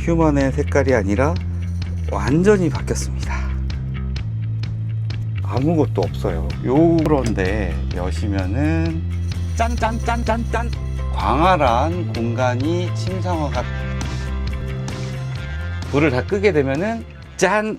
휴먼의 색깔이 아니라 완전히 바뀌었습니다. 아무것도 없어요. 요런데 여시면은 짠짠짠짠짠 광활한 공간이 침상화가, 불을 다 끄게 되면은 짠!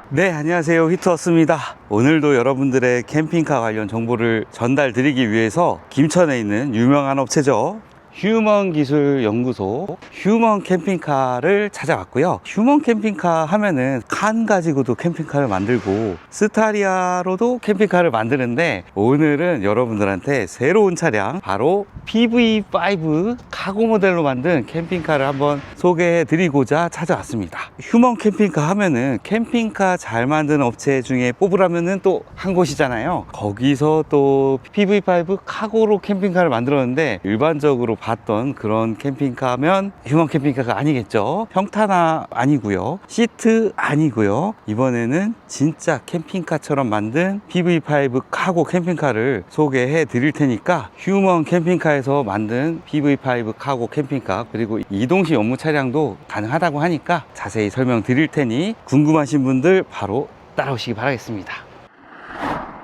네, 안녕하세요, 휘트워스입니다. 오늘도 여러분들의 캠핑카 관련 정보를 전달 드리기 위해서 김천에 있는 유명한 업체죠, 휴먼 기술 연구소 휴먼 캠핑카를 찾아왔고요. 휴먼 캠핑카 하면은 칸 가지고도 캠핑카를 만들고 스타리아로도 캠핑카를 만드는데, 오늘은 여러분들한테 새로운 차량, 바로 PV5 카고 모델로 만든 캠핑카를 한번 소개해 드리고자 찾아왔습니다. 휴먼 캠핑카 하면은 캠핑카 잘 만드는 업체 중에 뽑으라면은 또 한 곳이잖아요. 거기서 또 PV5 카고로 캠핑카를 만들었는데, 일반적으로 봤던 그런 캠핑카면 휴먼 캠핑카가 아니겠죠. 평탄화 아니고요, 시트 아니고요. 이번에는 진짜 캠핑카처럼 만든 PV5 카고 캠핑카를 소개해 드릴 테니까, 휴먼 캠핑카에서 만든 PV5 카고 캠핑카, 그리고 이동식 업무 차량도 가능하다고 하니까 자세히 설명 드릴 테니 궁금하신 분들 바로 따라오시기 바라겠습니다.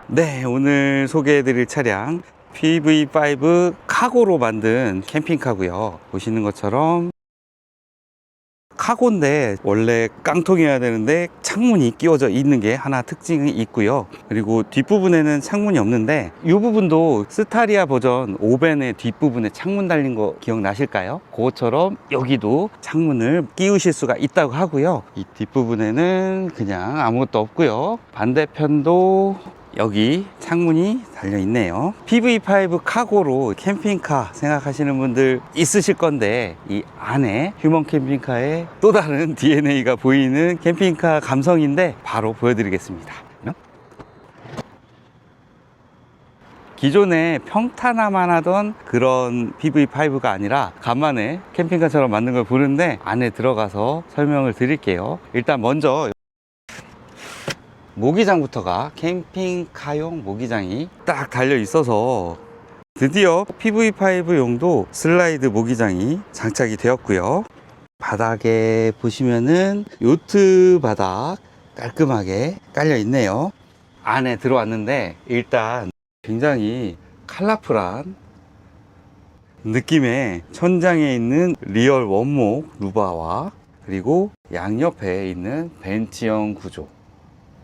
네, 오늘 소개해 드릴 차량 PV5 카고로 만든 캠핑카고요. 보시는 것처럼 카고인데 원래 깡통이어야 되는데 창문이 끼워져 있는 게 하나 특징이 있고요. 그리고 뒷부분에는 창문이 없는데, 이 부분도 스타리아 버전 5벤의 뒷부분에 창문 달린 거 기억나실까요? 그것처럼 여기도 창문을 끼우실 수가 있다고 하고요. 이 뒷부분에는 그냥 아무것도 없고요. 반대편도 여기 창문이 달려 있네요. PV5 카고로 캠핑카 생각하시는 분들 있으실 건데, 이 안에 휴먼 캠핑카의 또 다른 DNA가 보이는 캠핑카 감성인데 바로 보여드리겠습니다. 기존에 평탄화만 하던 그런 PV5가 아니라 간만에 캠핑카처럼 만든 걸 보는데, 안에 들어가서 설명을 드릴게요. 일단 먼저 모기장부터가 캠핑카용 모기장이 딱 달려 있어서 드디어 PV5 용도 슬라이드 모기장이 장착이 되었고요. 바닥에 보시면은 요트 바닥 깔끔하게 깔려 있네요. 안에 들어왔는데 일단 굉장히 컬러풀한 느낌의 천장에 있는 리얼 원목 루바와, 그리고 양옆에 있는 벤치형 구조,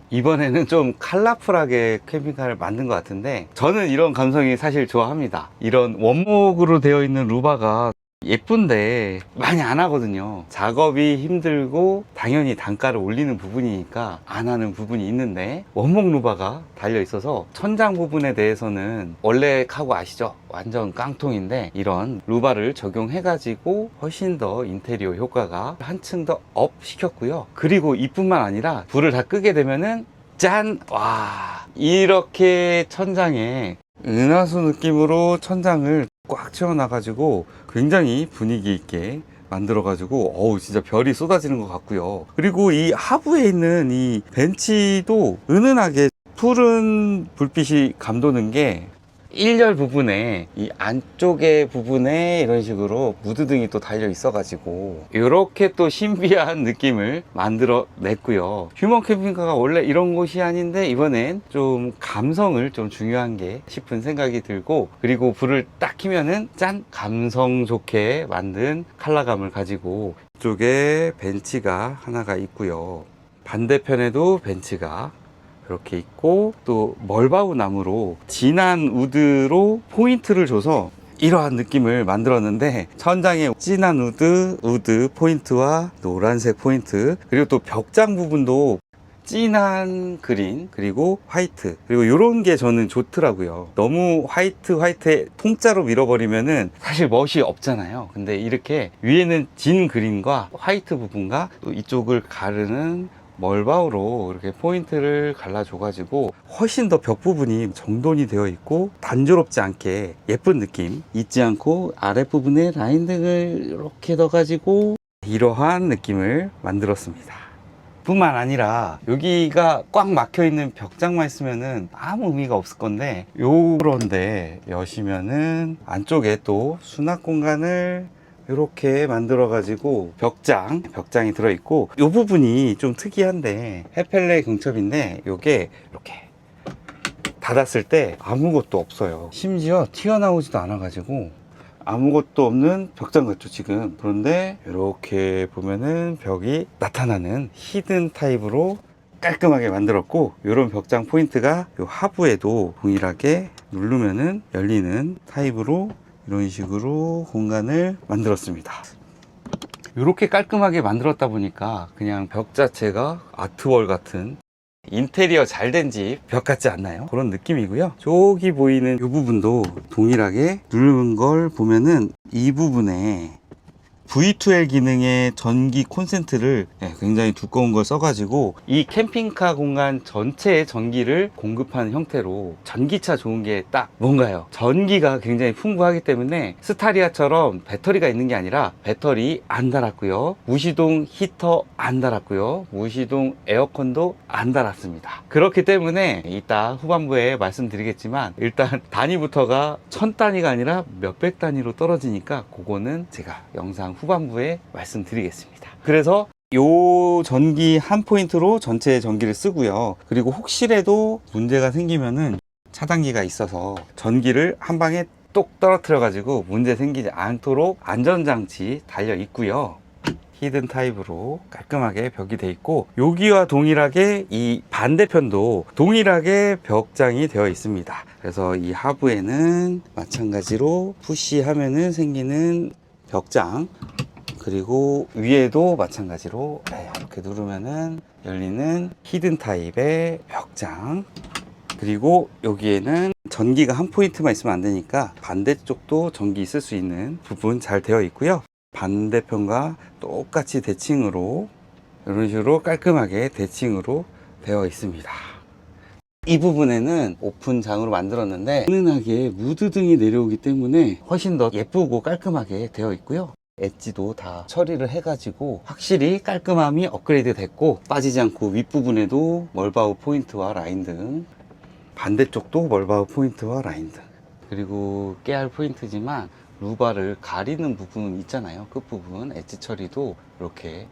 이번에는 좀 컬러풀하게 캠핑카를 만든 것 같은데, 저는 이런 감성이 사실 좋아합니다. 이런 원목으로 되어 있는 루바가 예쁜데 많이 안 하거든요. 작업이 힘들고 당연히 단가를 올리는 부분이니까 안 하는 부분이 있는데, 원목 루바가 달려 있어서 천장 부분에 대해서는 원래 카고 아시죠? 완전 깡통인데 이런 루바를 적용해 가지고 훨씬 더 인테리어 효과가 한층 더 업 시켰고요. 그리고 이뿐만 아니라 불을 다 끄게 되면은 짠! 와, 이렇게 천장에 은하수 느낌으로 천장을 꽉 채워놔 가지고 굉장히 분위기 있게 만들어 가지고, 어우, 진짜 별이 쏟아지는 것 같고요. 그리고 이 하부에 있는 이 벤치도 은은하게 푸른 불빛이 감도는 게, 1열 부분에, 이 안쪽에 부분에 이런 식으로 무드등이 또 달려 있어 가지고 이렇게 또 신비한 느낌을 만들어 냈고요. 휴먼 캠핑카가 원래 이런 곳이 아닌데 이번엔 좀 감성을 좀 중요한 게 싶은 생각이 들고, 그리고 불을 딱 켜면은 짠! 감성 좋게 만든 컬러감을 가지고, 이쪽에 벤치가 하나가 있고요. 반대편에도 벤치가 이렇게 있고, 또 멀바우 나무로 진한 우드로 포인트를 줘서 이러한 느낌을 만들었는데, 천장에 진한 우드 포인트와 노란색 포인트, 그리고 또 벽장 부분도 진한 그린, 그리고 화이트, 그리고 이런 게 저는 좋더라고요. 너무 화이트에 통짜로 밀어버리면은 사실 멋이 없잖아요. 근데 이렇게 위에는 진 그린과 화이트 부분과 또 이쪽을 가르는 멀바우로 이렇게 포인트를 갈라줘 가지고 훨씬 더 벽 부분이 정돈이 되어 있고 단조롭지 않게 예쁜 느낌 잊지 않고, 아랫부분에 라인 등을 이렇게 넣어 가지고 이러한 느낌을 만들었습니다. 뿐만 아니라 여기가 꽉 막혀 있는 벽장만 있으면은 아무 의미가 없을 건데, 요런데 여시면은 안쪽에 또 수납 공간을 이렇게 만들어 가지고 벽장이 들어 있고, 이 부분이 좀 특이한데 헤펠레 경첩인데 요게 이렇게 닫았을 때 아무것도 없어요. 심지어 튀어나오지도 않아 가지고 아무것도 없는 벽장 같죠 지금. 그런데 이렇게 보면은 벽이 나타나는 히든 타입으로 깔끔하게 만들었고, 이런 벽장 포인트가 요 하부에도 동일하게 누르면은 열리는 타입으로 이런 식으로 공간을 만들었습니다. 이렇게 깔끔하게 만들었다 보니까 그냥 벽 자체가 아트월 같은, 인테리어 잘 된 집 벽 같지 않나요? 그런 느낌이고요. 저기 보이는 이 부분도 동일하게 누르는 걸 보면은 이 부분에 V2L 기능의 전기 콘센트를 굉장히 두꺼운 걸 써가지고 이 캠핑카 공간 전체에 전기를 공급하는 형태로, 전기차 좋은 게 딱 뭔가요? 전기가 굉장히 풍부하기 때문에 스타리아처럼 배터리가 있는 게 아니라 배터리 안 달았고요, 무시동 히터 안 달았고요, 무시동 에어컨도 안 달았습니다. 그렇기 때문에 이따 후반부에 말씀드리겠지만 일단 단위부터가 1000단위가 아니라 몇백 단위로 떨어지니까 그거는 제가 영상 후반부에 말씀드리겠습니다. 그래서 요 전기 한 포인트로 전체 전기를 쓰고요. 그리고 혹시라도 문제가 생기면은 차단기가 있어서 전기를 한 방에 똑 떨어뜨려 가지고 문제 생기지 않도록 안전장치 달려 있고요. 히든 타입으로 깔끔하게 벽이 되어 있고, 여기와 동일하게 이 반대편도 동일하게 벽장이 되어 있습니다. 그래서 이 하부에는 마찬가지로 푸시하면은 생기는 벽장, 그리고 위에도 마찬가지로 이렇게 누르면은 열리는 히든 타입의 벽장, 그리고 여기에는 전기가 한 포인트만 있으면 안 되니까 반대쪽도 전기 있을 수 있는 부분 잘 되어 있고요. 반대편과 똑같이 대칭으로 이런 식으로 깔끔하게 대칭으로 되어 있습니다. 이 부분에는 오픈장으로 만들었는데 은은하게 무드등이 내려오기 때문에 훨씬 더 예쁘고 깔끔하게 되어 있고요. 엣지도 다 처리를 해가지고 확실히 깔끔함이 업그레이드 됐고, 빠지지 않고 윗부분에도 멀바우 포인트와 라인 등, 반대쪽도 멀바우 포인트와 라인 등, 그리고 깨알 포인트지만 루바를 가리는 부분 있잖아요. 끝부분 엣지 처리도 이렇게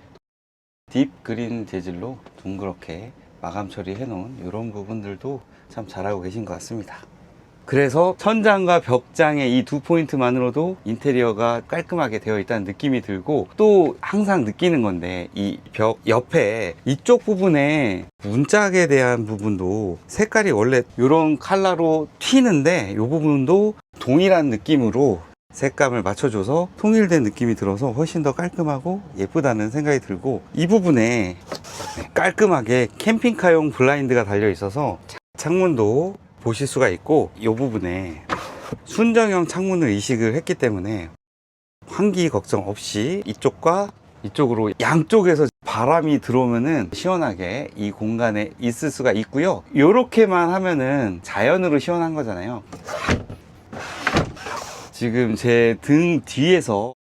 딥 그린 재질로 둥그렇게 마감 처리해 놓은 이런 부분들도 참 잘하고 계신 것 같습니다. 그래서 천장과 벽장의 이 두 포인트만으로도 인테리어가 깔끔하게 되어 있다는 느낌이 들고, 또 항상 느끼는 건데 이 벽 옆에 이쪽 부분에 문짝에 대한 부분도 색깔이 원래 이런 컬러로 튀는데 이 부분도 동일한 느낌으로 색감을 맞춰줘서 통일된 느낌이 들어서 훨씬 더 깔끔하고 예쁘다는 생각이 들고, 이 부분에 깔끔하게 캠핑카용 블라인드가 달려 있어서 창문도 보실 수가 있고, 이 부분에 순정형 창문을 이식을 했기 때문에 환기 걱정 없이 이쪽과 이쪽으로 양쪽에서 바람이 들어오면은 시원하게 이 공간에 있을 수가 있고요. 이렇게만 하면은 자연으로 시원한 거잖아요. 지금 제 등 뒤에서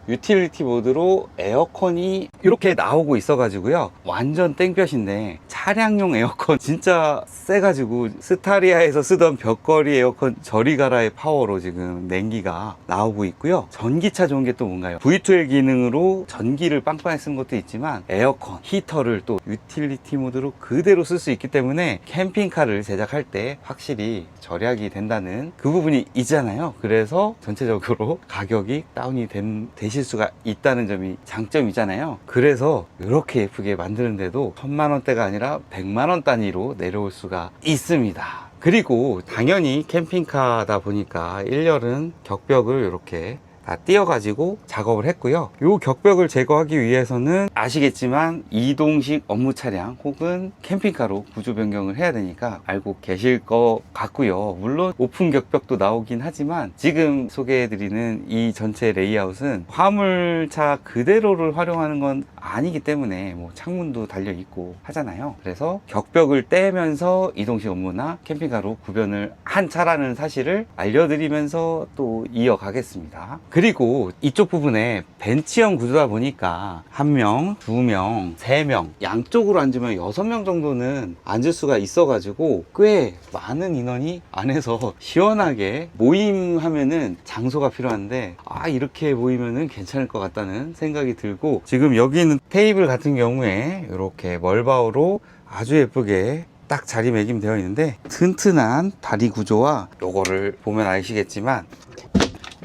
유틸리티 모드로 에어컨이 이렇게 나오고 있어 가지고요, 완전 땡볕인데 차량용 에어컨 진짜 세가지고 스타리아에서 쓰던 벽걸이 에어컨 저리 가라의 파워로 지금 냉기가 나오고 있고요. 전기차 좋은 게 또 뭔가요? V2L 기능으로 전기를 빵빵히 쓴 것도 있지만 에어컨, 히터를 또 유틸리티 모드로 그대로 쓸 수 있기 때문에 캠핑카를 제작할 때 확실히 절약이 된다는 그 부분이 있잖아요. 그래서 전체적으로 가격이 다운이 되실 수가 있다는 점이 장점이잖아요. 그래서 이렇게 예쁘게 만드는데도 1000만원대가 아니라 100만원 단위로 내려올 수가 있습니다. 그리고 당연히 캠핑카다 보니까 1열은 격벽을 이렇게 다 띄어가지고 작업을 했고요. 이 격벽을 제거하기 위해서는 아시겠지만 이동식 업무 차량 혹은 캠핑카로 구조 변경을 해야 되니까 알고 계실 것 같고요. 물론 오픈 격벽도 나오긴 하지만 지금 소개해드리는 이 전체 레이아웃은 화물차 그대로를 활용하는 건 아니기 때문에 뭐 창문도 달려 있고 하잖아요. 그래서 격벽을 떼면서 이동식 업무나 캠핑카로 구변을 한 차라는 사실을 알려드리면서 또 이어가겠습니다. 그리고 이쪽 부분에 벤치형 구조다 보니까 1명, 2명, 3명 양쪽으로 앉으면 6명 정도는 앉을 수가 있어 가지고 꽤 많은 인원이 안에서 시원하게 모임하면은 장소가 필요한데 이렇게 모이면은 괜찮을 것 같다는 생각이 들고, 지금 여기 있는 테이블 같은 경우에 이렇게 멀바우로 아주 예쁘게 딱 자리매김 되어 있는데, 튼튼한 다리 구조와 요거를 보면 아시겠지만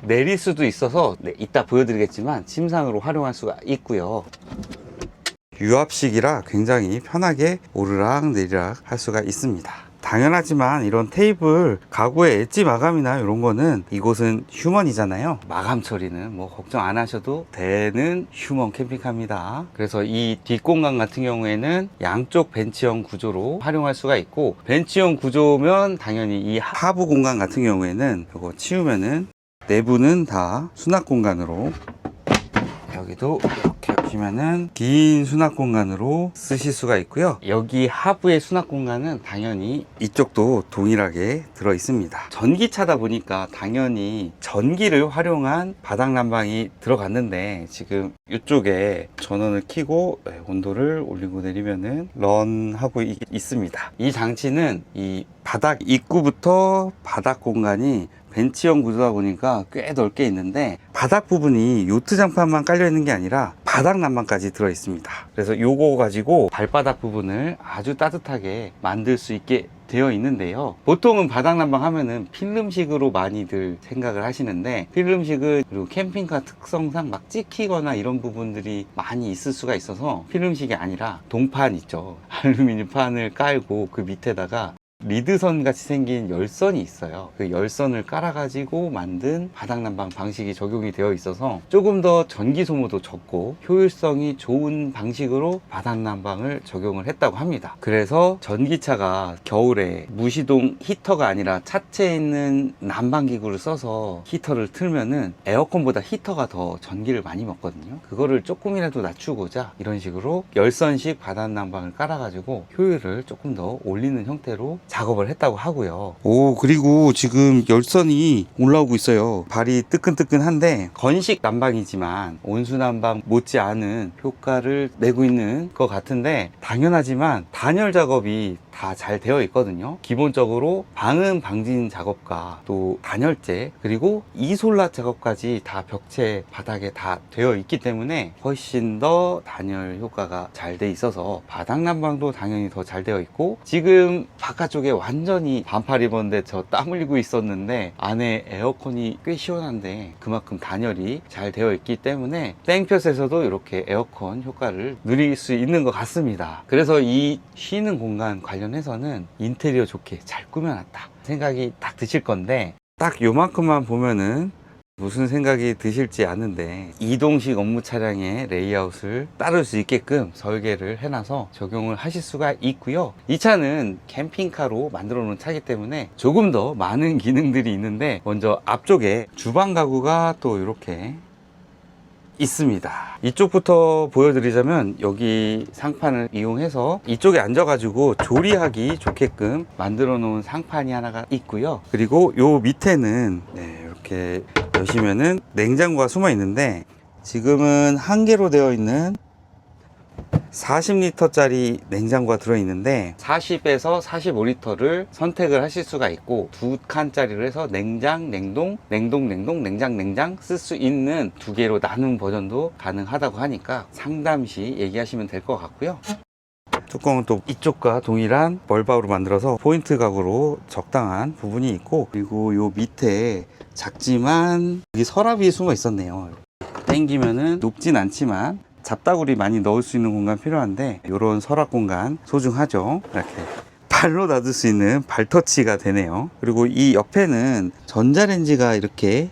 내릴 수도 있어서 이따 보여드리겠지만 침상으로 활용할 수가 있고요. 유압식이라 굉장히 편하게 오르락 내리락 할 수가 있습니다. 당연하지만 이런 테이블 가구의 엣지 마감이나 이런 거는, 이곳은 휴먼이잖아요. 마감 처리는 뭐 걱정 안 하셔도 되는 휴먼 캠핑카입니다. 그래서 이 뒷공간 같은 경우에는 양쪽 벤치형 구조로 활용할 수가 있고, 벤치형 구조면 당연히 이 하부 공간 같은 경우에는 이거 치우면은 내부는 다 수납 공간으로, 여기도 이렇게 보시면은 긴 수납 공간으로 쓰실 수가 있고요. 여기 하부의 수납 공간은 당연히 이쪽도 동일하게 들어 있습니다. 전기차다 보니까 당연히 전기를 활용한 바닥 난방이 들어갔는데, 지금 이쪽에 전원을 켜고 온도를 올리고 내리면은 런 하고 있습니다. 이 장치는 이 바닥 입구부터 바닥 공간이 벤치형 구조다 보니까 꽤 넓게 있는데, 바닥 부분이 요트장판만 깔려 있는 게 아니라 바닥 난방까지 들어 있습니다. 그래서 요거 가지고 발바닥 부분을 아주 따뜻하게 만들 수 있게 되어 있는데요. 보통은 바닥 난방 하면은 필름식으로 많이들 생각을 하시는데, 필름식은 그리고 캠핑카 특성상 막 찍히거나 이런 부분들이 많이 있을 수가 있어서 필름식이 아니라 동판 있죠. 알루미늄 판을 깔고 그 밑에다가 리드선 같이 생긴 열선이 있어요. 그 열선을 깔아 가지고 만든 바닥 난방 방식이 적용이 되어 있어서 조금 더 전기 소모도 적고 효율성이 좋은 방식으로 바닥 난방을 적용을 했다고 합니다. 그래서 전기차가 겨울에 무시동 히터가 아니라 차체에 있는 난방 기구를 써서 히터를 틀면은 에어컨보다 히터가 더 전기를 많이 먹거든요. 그거를 조금이라도 낮추고자 이런 식으로 열선식 바닥 난방을 깔아 가지고 효율을 조금 더 올리는 형태로 작업을 했다고 하고요. 그리고 지금 열선이 올라오고 있어요. 발이 뜨끈뜨끈한데, 건식 난방이지만 온수 난방 못지않은 효과를 내고 있는 것 같은데, 당연하지만 단열 작업이 다 잘 되어 있거든요. 기본적으로 방음 방진 작업과 또 단열재 그리고 이솔라 작업까지 다 벽체 바닥에 다 되어 있기 때문에 훨씬 더 단열 효과가 잘 돼 있어서 바닥 난방도 당연히 더 잘 되어 있고, 지금 바깥쪽에 완전히 반팔 입었는데 저 땀 흘리고 있었는데 안에 에어컨이 꽤 시원한데 그만큼 단열이 잘 되어 있기 때문에 땡볕에서도 이렇게 에어컨 효과를 누릴 수 있는 것 같습니다. 그래서 이 쉬는 공간 관련해서는 인테리어 좋게 잘 꾸며놨다 생각이 딱 드실 건데, 딱 요만큼만 보면은 무슨 생각이 드실지 아는데, 이동식 업무 차량의 레이아웃을 따를 수 있게끔 설계를 해놔서 적용을 하실 수가 있고요. 이 차는 캠핑카로 만들어 놓은 차이기 때문에 조금 더 많은 기능들이 있는데, 먼저 앞쪽에 주방 가구가 또 이렇게 있습니다. 이쪽부터 보여드리자면, 여기 상판을 이용해서 이쪽에 앉아가지고 조리하기 좋게끔 만들어 놓은 상판이 하나가 있고요. 그리고 요 밑에는 이렇게 여시면은 냉장고가 숨어 있는데, 지금은 한 개로 되어 있는 40리터짜리 냉장고가 들어있는데 40에서 45리터를 선택을 하실 수가 있고, 두 칸짜리로 해서 냉장, 냉동, 냉동, 냉동, 냉장, 냉장 쓸 수 있는 두 개로 나눈 버전도 가능하다고 하니까 상담 시 얘기하시면 될 것 같고요. 뚜껑은 또 이쪽과 동일한 멀바우로 만들어서 포인트 가구로 적당한 부분이 있고, 그리고 요 밑에 작지만 여기 서랍이 숨어 있었네요. 당기면은 높진 않지만 잡다구리 많이 넣을 수 있는 공간 필요한데, 이런 서랍 공간 소중하죠. 이렇게 발로 놔둘 수 있는 발터치가 되네요. 그리고 이 옆에는 전자레인지가 이렇게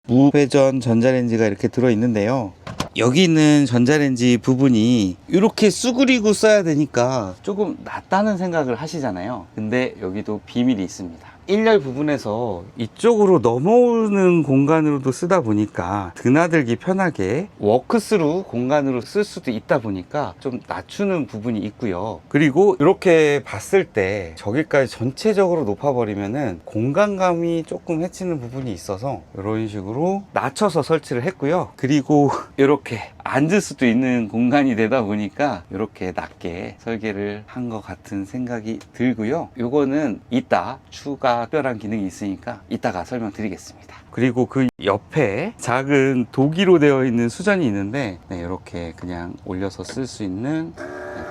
무회전 전자레인지가 이렇게 들어 있는데요. 여기 있는 전자레인지 부분이 이렇게 쑤그리고 써야 되니까 조금 낫다는 생각을 하시잖아요. 근데 여기도 비밀이 있습니다. 1열 부분에서 이쪽으로 넘어오는 공간으로도 쓰다 보니까 드나들기 편하게 워크스루 공간으로 쓸 수도 있다 보니까 좀 낮추는 부분이 있고요. 그리고 이렇게 봤을 때 저기까지 전체적으로 높아버리면은 공간감이 조금 해치는 부분이 있어서 이런 식으로 낮춰서 설치를 했고요. 그리고 이렇게 앉을 수도 있는 공간이 되다 보니까 이렇게 낮게 설계를 한 것 같은 생각이 들고요. 요거는 이따 추가 특별한 기능이 있으니까 이따가 설명드리겠습니다. 그리고 그 옆에 작은 도기로 되어 있는 수전이 있는데 이렇게 그냥 올려서 쓸 수 있는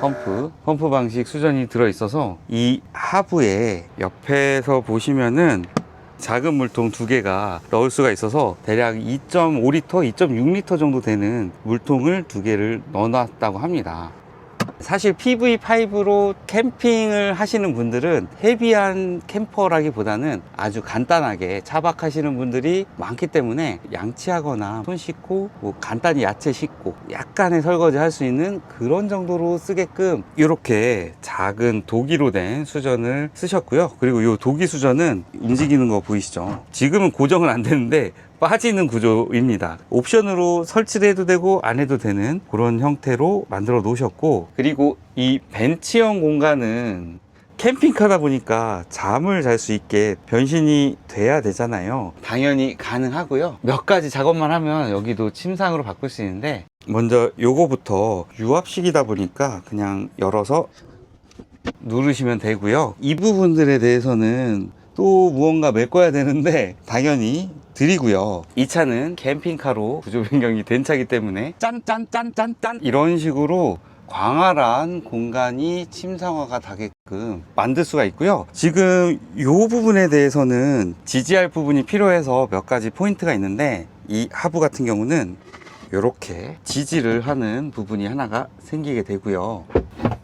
펌프 방식 수전이 들어 있어서 이 하부에 옆에서 보시면은 작은 물통 두 개가 넣을 수가 있어서 대략 2.5리터, 2.6리터 정도 되는 물통을 두 개를 넣어 놨다고 합니다. 사실 PV5로 캠핑을 하시는 분들은 헤비한 캠퍼라기보다는 아주 간단하게 차박하시는 분들이 많기 때문에 양치하거나 손 씻고 뭐 간단히 야채 씻고 약간의 설거지 할 수 있는 그런 정도로 쓰게끔 이렇게 작은 도기로 된 수전을 쓰셨고요. 그리고 이 도기 수전은 움직이는 거 보이시죠? 지금은 고정은 안 되는데 빠지는 구조입니다. 옵션으로 설치를 해도 되고 안 해도 되는 그런 형태로 만들어 놓으셨고, 그리고 이 벤치형 공간은 캠핑카다 보니까 잠을 잘 수 있게 변신이 돼야 되잖아요. 당연히 가능하고요. 몇 가지 작업만 하면 여기도 침상으로 바꿀 수 있는데, 먼저 요거부터 유압식이다 보니까 그냥 열어서 누르시면 되고요. 이 부분들에 대해서는 또 무언가 메꿔야 되는데 당연히 드리고요. 이 차는 캠핑카로 구조 변경이 된 차이기 때문에 짠짠짠짠짠 이런 식으로 광활한 공간이 침상화가 되게끔 만들 수가 있고요. 지금 이 부분에 대해서는 지지할 부분이 필요해서 몇 가지 포인트가 있는데, 이 하부 같은 경우는 이렇게 지지를 하는 부분이 하나가 생기게 되고요.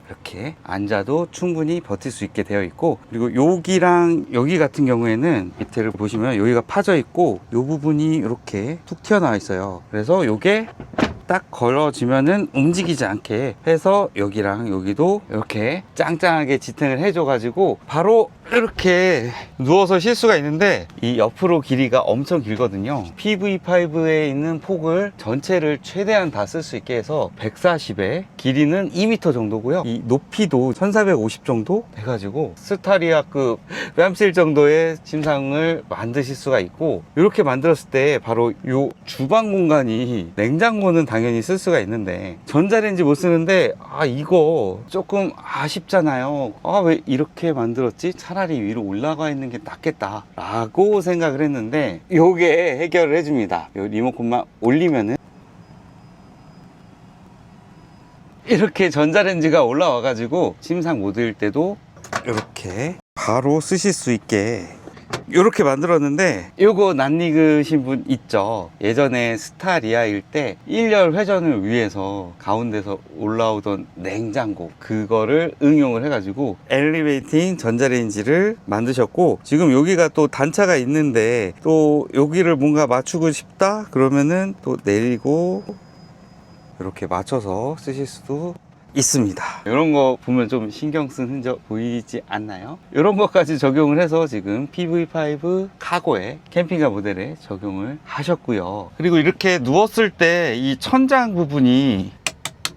이렇게 앉아도 충분히 버틸 수 있게 되어 있고, 그리고 여기랑 여기 같은 경우에는 밑에를 보시면 여기가 파져 있고 이 부분이 이렇게 툭 튀어나와 있어요. 그래서 이게 딱 걸어지면은 움직이지 않게 해서 여기랑 여기도 이렇게 짱짱하게 지탱을 해줘 가지고 바로 이렇게 누워서 쉴 수가 있는데, 이 옆으로 길이가 엄청 길거든요. PV5에 있는 폭을 전체를 최대한 다 쓸 수 있게 해서 140에 길이는 2m 정도고요. 이 높이도 1450 정도 돼가지고 스타리아급 뺨실 정도의 침상을 만드실 수가 있고, 이렇게 만들었을 때 바로 이 주방 공간이, 냉장고는 당연히 쓸 수가 있는데 전자레인지 못 쓰는데 이거 조금 아쉽잖아요. 왜 이렇게 만들었지? 차라리 위로 올라가 있는 게 낫겠다 라고 생각을 했는데, 요게 해결을 해줍니다. 요 리모컨만 올리면은 이렇게 전자레인지가 올라와 가지고 침상 모드일 때도 이렇게 바로 쓰실 수 있게 이렇게 만들었는데, 요거 낯익으신 분 있죠? 예전에 스타리아일 때 1열 회전을 위해서 가운데서 올라오던 냉장고, 그거를 응용을 해가지고 엘리베이팅 전자레인지를 만드셨고, 지금 여기가 또 단차가 있는데 또 여기를 뭔가 맞추고 싶다 그러면은 또 내리고 이렇게 맞춰서 쓰실 수도 있습니다. 이런 거 보면 좀 신경 쓴 흔적 보이지 않나요? 이런 것까지 적용을 해서 지금 PV5 카고의 캠핑카 모델에 적용을 하셨고요. 그리고 이렇게 누웠을 때 이 천장 부분이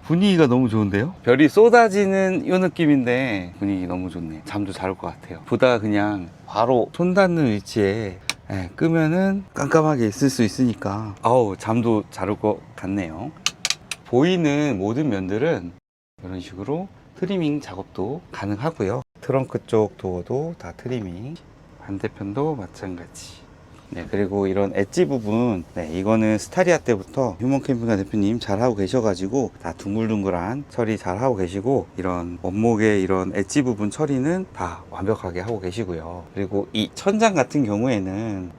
분위기가 너무 좋은데요? 별이 쏟아지는 이 느낌인데 분위기 너무 좋네. 잠도 잘 올 것 같아요. 보다가 그냥 바로 손 닿는 위치에 끄면은 깜깜하게 있을 수 있으니까 잠도 잘 올 것 같네요. 보이는 모든 면들은 이런 식으로 트리밍 작업도 가능하고요. 트렁크 쪽 도어도 다 트리밍, 반대편도 마찬가지. 그리고 이런 엣지 부분, 이거는 스타리아 때부터 휴먼 캠핑카 대표님 잘하고 계셔가지고 다 둥글둥글한 처리 잘하고 계시고, 이런 원목의 이런 엣지 부분 처리는 다 완벽하게 하고 계시고요. 그리고 이 천장 같은 경우에는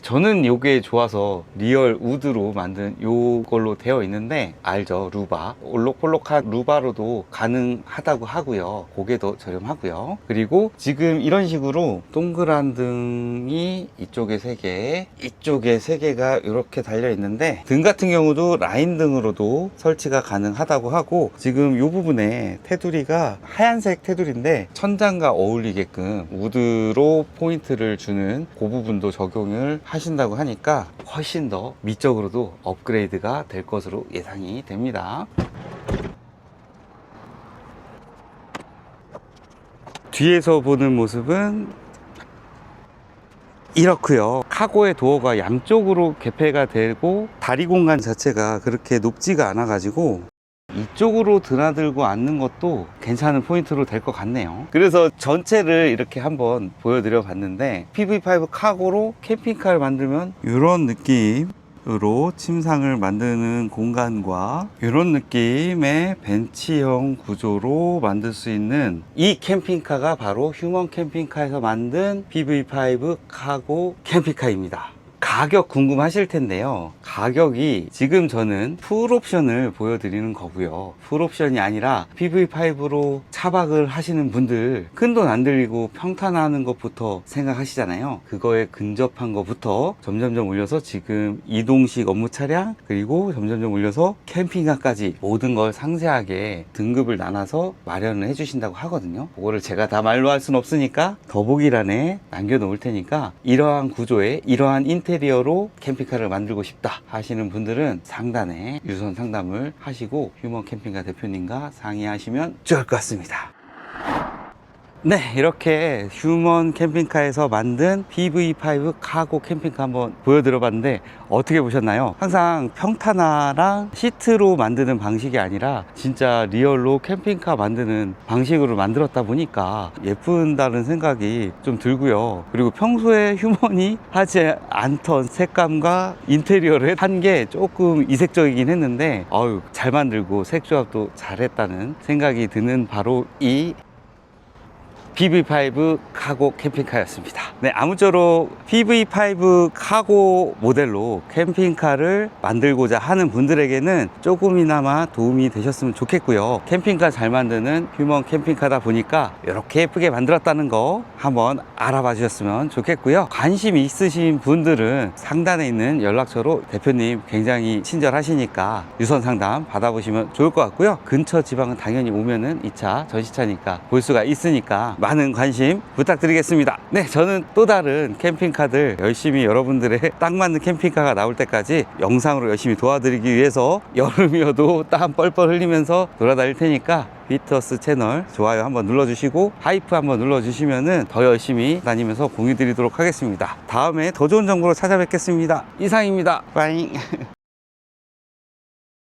저는 요게 좋아서 리얼 우드로 만든 요걸로 되어 있는데, 알죠? 루바. 올록볼록한 루바로도 가능하다고 하고요. 고개도 저렴하고요. 그리고 지금 이런 식으로 동그란 등이 이쪽에 3개, 이쪽에 3개가 이렇게 달려 있는데, 등 같은 경우도 라인 등으로도 설치가 가능하다고 하고, 지금 요 부분에 테두리가 하얀색 테두리인데 천장과 어울리게끔 우드로 포인트를 주는 그 부분도 적용을 하신다고 하니까 훨씬 더 미적으로도 업그레이드가 될 것으로 예상이 됩니다. 뒤에서 보는 모습은 이렇고요. 카고의 도어가 양쪽으로 개폐가 되고 다리 공간 자체가 그렇게 높지가 않아 가지고 이쪽으로 드나들고 앉는 것도 괜찮은 포인트로 될 것 같네요. 그래서 전체를 이렇게 한번 보여드려 봤는데, PV5 카고로 캠핑카를 만들면 이런 느낌으로 침상을 만드는 공간과 이런 느낌의 벤치형 구조로 만들 수 있는 이 캠핑카가 바로 휴먼 캠핑카에서 만든 PV5 카고 캠핑카입니다. 가격 궁금하실 텐데요. 가격이 지금 저는 풀옵션을 보여드리는 거고요. 풀옵션이 아니라 PV5로 차박을 하시는 분들 큰 돈 안 들이고 평탄하는 것부터 생각하시잖아요. 그거에 근접한 것부터 점점점 올려서 지금 이동식 업무 차량, 그리고 점점점 올려서 캠핑카까지 모든 걸 상세하게 등급을 나눠서 마련을 해주신다고 하거든요. 그거를 제가 다 말로 할 수는 없으니까 더보기란에 남겨놓을 테니까, 이러한 구조에 이러한 인테리어로 캠핑카를 만들고 싶다 하시는 분들은 상단에 유선 상담을 하시고 휴먼 캠핑카 대표님과 상의하시면 좋을 것 같습니다. 네, 이렇게 휴먼 캠핑카에서 만든 PV5 카고 캠핑카 한번 보여드려 봤는데 어떻게 보셨나요? 항상 평탄화랑 시트로 만드는 방식이 아니라 진짜 리얼로 캠핑카 만드는 방식으로 만들었다 보니까 예쁜다는 생각이 좀 들고요. 그리고 평소에 휴먼이 하지 않던 색감과 인테리어를 한 게 조금 이색적이긴 했는데, 잘 만들고 색조합도 잘했다는 생각이 드는 바로 이 PV5 카고 캠핑카였습니다. 네, 아무쪼록 PV5 카고 모델로 캠핑카를 만들고자 하는 분들에게는 조금이나마 도움이 되셨으면 좋겠고요. 캠핑카 잘 만드는 휴먼 캠핑카다 보니까 이렇게 예쁘게 만들었다는 거 한번 알아봐 주셨으면 좋겠고요. 관심 있으신 분들은 상단에 있는 연락처로 대표님 굉장히 친절하시니까 유선 상담 받아보시면 좋을 것 같고요. 근처 지방은 당연히 오면은 2차 전시차니까 볼 수가 있으니까 많은 관심 부탁드리겠습니다. 네, 저는 또 다른 캠핑카들 열심히 여러분들의 딱 맞는 캠핑카가 나올 때까지 영상으로 열심히 도와드리기 위해서 여름이어도 땀 뻘뻘 흘리면서 돌아다닐 테니까 비트어스 채널 좋아요 한번 눌러주시고 하이프 한번 눌러주시면은 더 열심히 다니면서 공유 드리도록 하겠습니다. 다음에 더 좋은 정보로 찾아뵙겠습니다. 이상입니다. 빠잉.